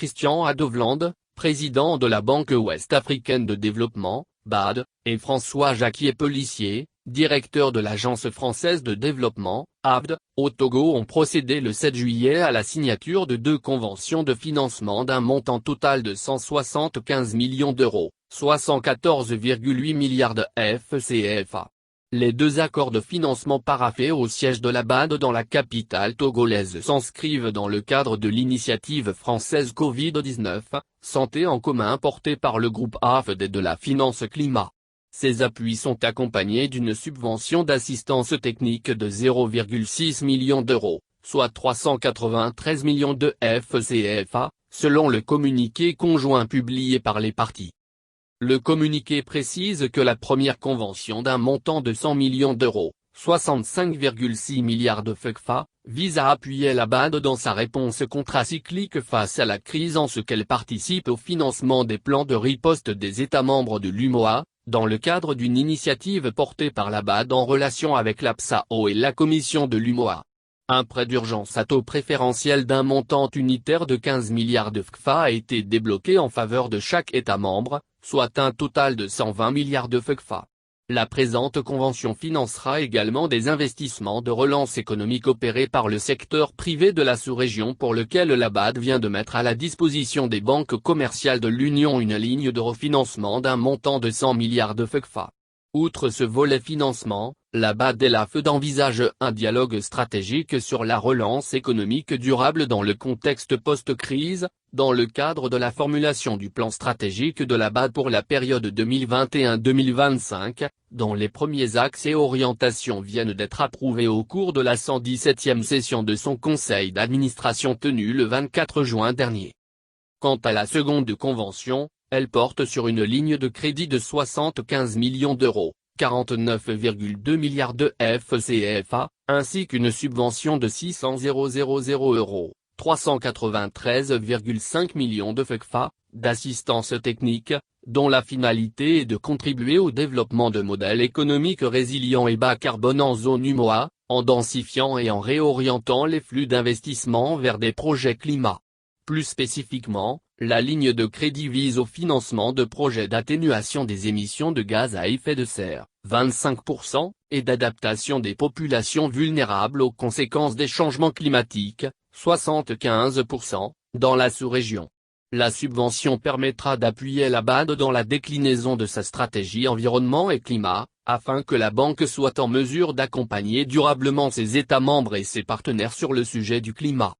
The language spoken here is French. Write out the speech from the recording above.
Christian Hadovland, président de la Banque ouest-africaine de développement, BAD, et François Jacquier-Pelissier, directeur de l'Agence française de développement, AFD, au Togo ont procédé le 7 juillet à la signature de 2 conventions de financement d'un montant total de 175 millions d'euros, soit 114,8 milliards de FCFA. Les 2 accords de financement paraphés au siège de la BAD dans la capitale togolaise s'inscrivent dans le cadre de l'initiative française Covid-19, Santé en commun portée par le groupe AFD et de la finance climat. Ces appuis sont accompagnés d'une subvention d'assistance technique de 0,6 millions d'euros, soit 393 millions de FCFA, selon le communiqué conjoint publié par les parties. Le communiqué précise que la première convention d'un montant de 100 millions d'euros, 65,6 milliards de FCFA, vise à appuyer la BAD dans sa réponse contracyclique face à la crise en ce qu'elle participe au financement des plans de riposte des États membres de l'UEMOA, dans le cadre d'une initiative portée par la BAD en relation avec l'APSAO et la Commission de l'UEMOA. Un prêt d'urgence à taux préférentiel d'un montant unitaire de 15 milliards de FCFA a été débloqué en faveur de chaque État membre, soit un total de 120 milliards de FCFA. La présente convention financera également des investissements de relance économique opérés par le secteur privé de la sous-région pour lequel la BAD vient de mettre à la disposition des banques commerciales de l'Union une ligne de refinancement d'un montant de 100 milliards de FCFA. Outre ce volet financement, la BAD et la FED envisagent un dialogue stratégique sur la relance économique durable dans le contexte post-crise, dans le cadre de la formulation du plan stratégique de la BAD pour la période 2021-2025, dont les premiers axes et orientations viennent d'être approuvés au cours de la 117e session de son conseil d'administration tenue le 24 juin dernier. Quant à la seconde convention, elle porte sur une ligne de crédit de 75 millions d'euros, 49,2 milliards de FCFA, ainsi qu'une subvention de 600 000 euros, 393,5 millions de FCFA, d'assistance technique, dont la finalité est de contribuer au développement de modèles économiques résilients et bas carbone en zone UEMOA, en densifiant et en réorientant les flux d'investissement vers des projets climat. Plus spécifiquement, la ligne de crédit vise au financement de projets d'atténuation des émissions de gaz à effet de serre, 25%, et d'adaptation des populations vulnérables aux conséquences des changements climatiques, 75%, dans la sous-région. La subvention permettra d'appuyer la BAD dans la déclinaison de sa stratégie environnement et climat, afin que la banque soit en mesure d'accompagner durablement ses États membres et ses partenaires sur le sujet du climat.